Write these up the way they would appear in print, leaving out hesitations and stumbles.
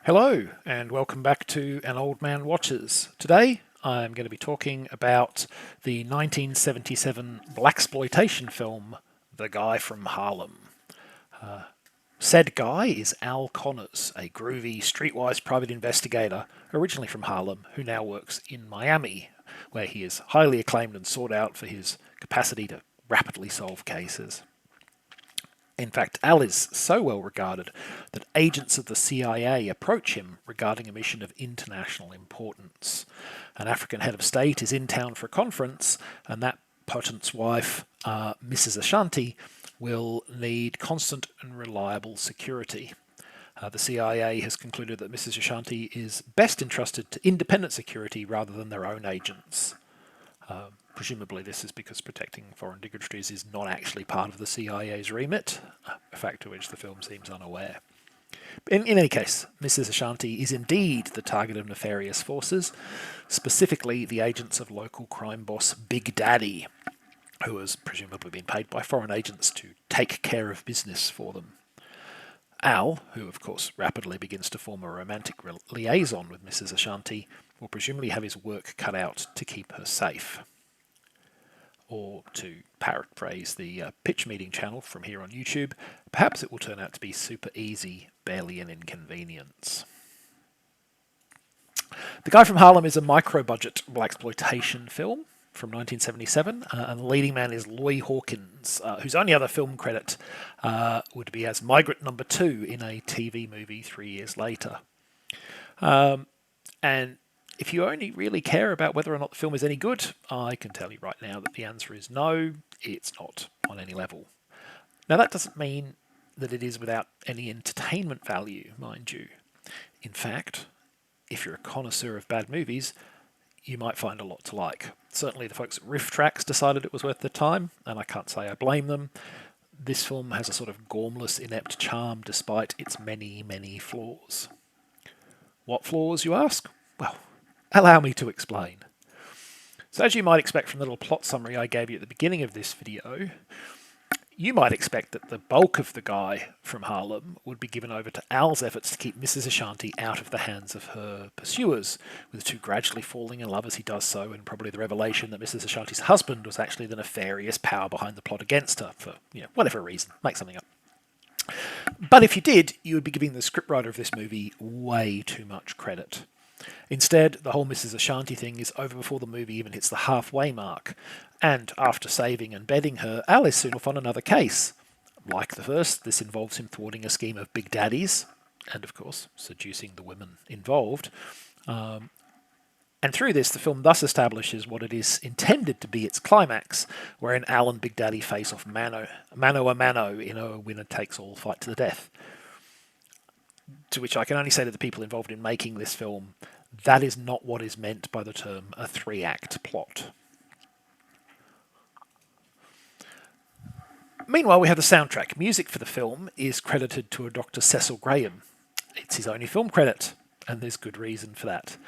Hello, and welcome back to An Old Man Watches. Today, I'm going to be talking about the 1977 blaxploitation film, The Guy from Harlem. Said guy is Al Connors, a groovy, streetwise private investigator, originally from Harlem, who now works in Miami, where he is highly acclaimed and sought out for his capacity to rapidly solve cases. In fact, Al is so well regarded that agents of the CIA approach him regarding a mission of international importance. An African head of state is in town for a conference, and that potent's wife, Mrs. Ashanti, will need constant and reliable security. The CIA has concluded that Mrs. Ashanti is best entrusted to independent security rather than their own agents. Presumably this is because protecting foreign dignitaries is not actually part of the CIA's remit, a fact to which the film seems unaware. In any case, Mrs. Ashanti is indeed the target of nefarious forces, specifically the agents of local crime boss Big Daddy, who has presumably been paid by foreign agents to take care of business for them. Al, who of course rapidly begins to form a romantic liaison with Mrs. Ashanti, will presumably have his work cut out to keep her safe. Or to paraphrase the pitch meeting channel from here on YouTube, perhaps it will turn out to be super easy, barely an inconvenience. The Guy from Harlem is a micro-budget blaxploitation film from 1977, and the leading man is Loy Hawkins, whose only other film credit would be as Migrant Number 2 in a TV movie 3 years later. And if you only really care about whether or not the film is any good, I can tell you right now that the answer is no, it's not on any level. Now, that doesn't mean that it is without any entertainment value, mind you. In fact, if you're a connoisseur of bad movies, you might find a lot to like. Certainly the folks at Riff Tracks decided it was worth the time, and I can't say I blame them. This film has a sort of gormless, inept charm despite its many, many flaws. What flaws, you ask? Well, allow me to explain. So as you might expect from the little plot summary I gave you at the beginning of this video, you might expect that the bulk of The Guy from Harlem would be given over to Al's efforts to keep Mrs. Ashanti out of the hands of her pursuers, with the two gradually falling in love as he does so, and probably the revelation that Mrs. Ashanti's husband was actually the nefarious power behind the plot against her for, whatever reason. Make something up. But if you did, you would be giving the scriptwriter of this movie way too much credit. Instead, the whole Mrs. Ashanti thing is over before the movie even hits the halfway mark, and after saving and bedding her, Al is soon off on another case. Like the first, this involves him thwarting a scheme of Big Daddy's, and of course, seducing the women involved. And through this, the film thus establishes what it is intended to be its climax, wherein Al and Big Daddy face off mano a mano in a winner-takes-all fight to the death. To which I can only say to the people involved in making this film, that is not what is meant by the term a three-act plot. Meanwhile, we have the soundtrack. Music for the film is credited to a Dr. Cecil Graham. It's his only film credit, and there's good reason for that.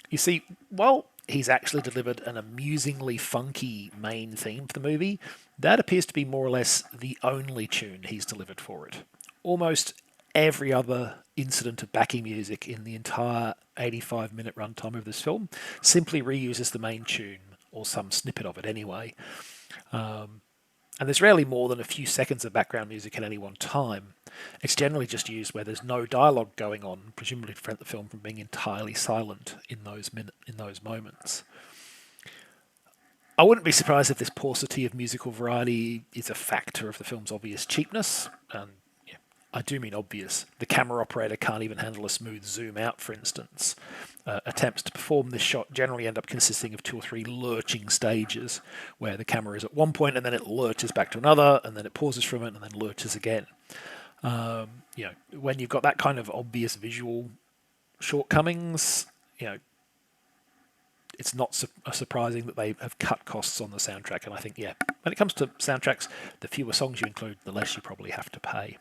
You see, while he's actually delivered an amusingly funky main theme for the movie, that appears to be more or less the only tune he's delivered for it. Almost every other incident of backing music in the entire 85-minute runtime of this film simply reuses the main tune, or some snippet of it anyway. And there's rarely more than a few seconds of background music at any one time. It's generally just used where there's no dialogue going on, presumably to prevent the film from being entirely silent in those moments. I wouldn't be surprised if this paucity of musical variety is a factor of the film's obvious cheapness, and I do mean obvious. The camera operator can't even handle a smooth zoom out, for instance. Attempts to perform this shot generally end up consisting of 2 or 3 lurching stages, where the camera is at one point and then it lurches back to another, and then it pauses from it and then lurches again. When you've got that kind of obvious visual shortcomings, it's not surprising that they have cut costs on the soundtrack. And I think, when it comes to soundtracks, the fewer songs you include, the less you probably have to pay.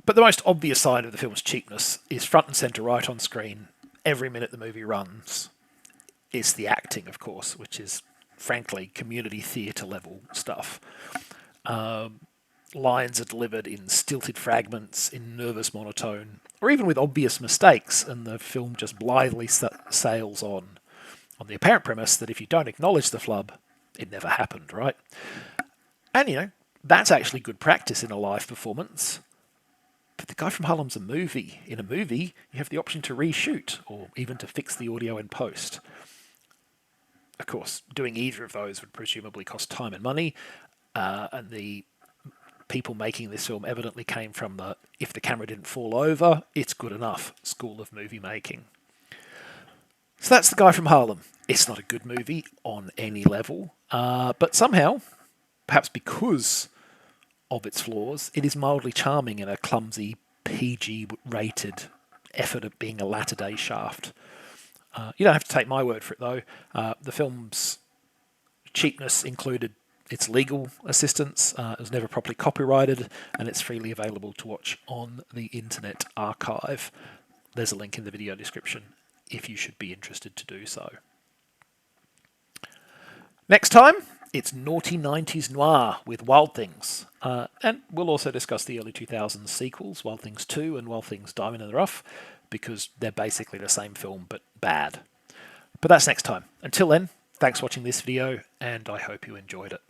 But the most obvious side of the film's cheapness is front and centre right on screen every minute the movie runs. It's the acting, of course, which is, frankly, community theatre level stuff. lines are delivered in stilted fragments, in nervous monotone, or even with obvious mistakes, and the film just blithely sails on the apparent premise that if you don't acknowledge the flub, it never happened, right? And, that's actually good practice in a live performance. But The Guy from Harlem's a movie. In a movie, you have the option to reshoot, or even to fix the audio in post. Of course, doing either of those would presumably cost time and money, and the people making this film evidently came from the if the camera didn't fall over, it's good enough school of movie making. So that's The Guy from Harlem. It's not a good movie on any level, but somehow, perhaps because of its flaws, it is mildly charming in a clumsy, PG-rated effort at being a latter-day Shaft. You don't have to take my word for it, though. The film's cheapness included its legal assistance. It was never properly copyrighted, and it's freely available to watch on the Internet Archive. There's a link in the video description if you should be interested to do so. Next time, it's Naughty 90s Noir with Wild Things. And we'll also discuss the early 2000s sequels, Wild Things 2 and Wild Things Diamond in the Rough, because they're basically the same film, but bad. But that's next time. Until then, thanks for watching this video, and I hope you enjoyed it.